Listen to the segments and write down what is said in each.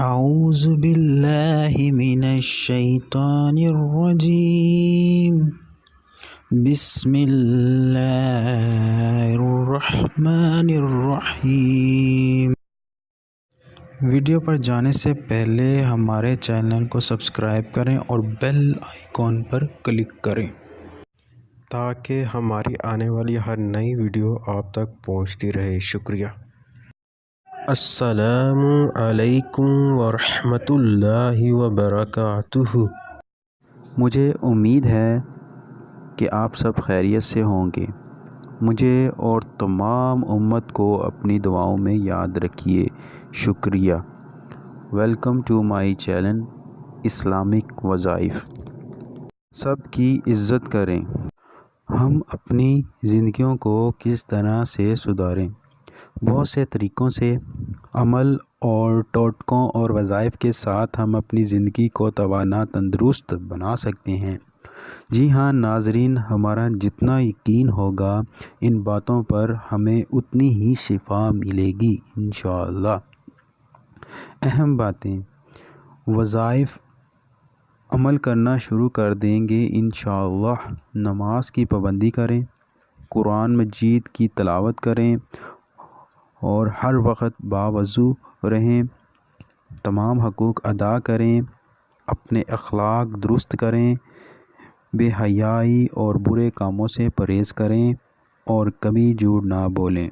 اعوذ باللہ من الشیطان الرجیم بسم اللہ الرحمن الرحیم۔ ویڈیو پر جانے سے پہلے ہمارے چینل کو سبسکرائب کریں اور بیل آئیکن پر کلک کریں تاکہ ہماری آنے والی ہر نئی ویڈیو آپ تک پہنچتی رہے۔ شکریہ۔ السلام علیکم ورحمۃ اللہ وبرکاتہ۔ مجھے امید ہے کہ آپ سب خیریت سے ہوں گے۔ مجھے اور تمام امت کو اپنی دعاؤں میں یاد رکھیے۔ شکریہ۔ Welcome to my channel Islamic وظائف۔ سب کی عزت کریں۔ ہم اپنی زندگیوں کو کس طرح سے سدھاریں؟ بہت سے طریقوں سے، عمل اور ٹوٹکوں اور وظائف کے ساتھ ہم اپنی زندگی کو توانا تندرست بنا سکتے ہیں۔ جی ہاں ناظرین، ہمارا جتنا یقین ہوگا ان باتوں پر ہمیں اتنی ہی شفا ملے گی انشاءاللہ۔ اہم باتیں: وظائف عمل کرنا شروع کر دیں گے انشاءاللہ۔ نماز کی پابندی کریں، قرآن مجید کی تلاوت کریں اور ہر وقت باوضو رہیں، تمام حقوق ادا کریں، اپنے اخلاق درست کریں، بے حیائی اور برے کاموں سے پرہیز کریں اور کبھی جھوٹ نہ بولیں۔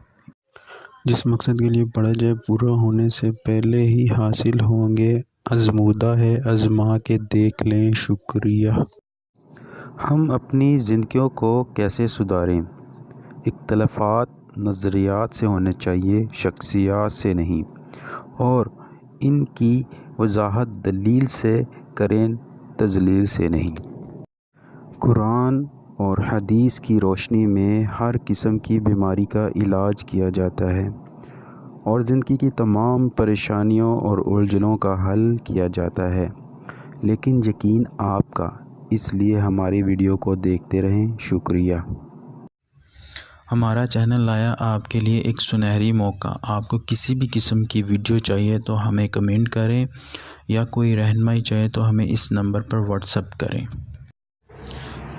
جس مقصد کے لیے پڑھا جائے پورا ہونے سے پہلے ہی حاصل ہوں گے، آزمودہ ہے آزما کے دیکھ لیں۔ شکریہ۔ ہم اپنی زندگیوں کو کیسے سدھاریں؟ اختلافات نظریات سے ہونے چاہیے، شخصیات سے نہیں، اور ان کی وضاحت دلیل سے کریں، تضلیل سے نہیں۔ قرآن اور حدیث کی روشنی میں ہر قسم کی بیماری کا علاج کیا جاتا ہے اور زندگی کی تمام پریشانیوں اور الجھنوں کا حل کیا جاتا ہے، لیکن یقین آپ کا، اس لیے ہماری ویڈیو کو دیکھتے رہیں۔ شکریہ۔ ہمارا چینل لایا آپ کے لیے ایک سنہری موقع۔ آپ کو کسی بھی قسم کی ویڈیو چاہیے تو ہمیں کمنٹ کریں، یا کوئی رہنمائی چاہیے تو ہمیں اس نمبر پر واٹس ایپ کریں۔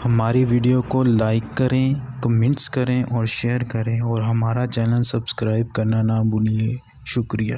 ہماری ویڈیو کو لائک کریں، کمنٹس کریں اور شیئر کریں، اور ہمارا چینل سبسکرائب کرنا نہ بھولیے۔ شکریہ۔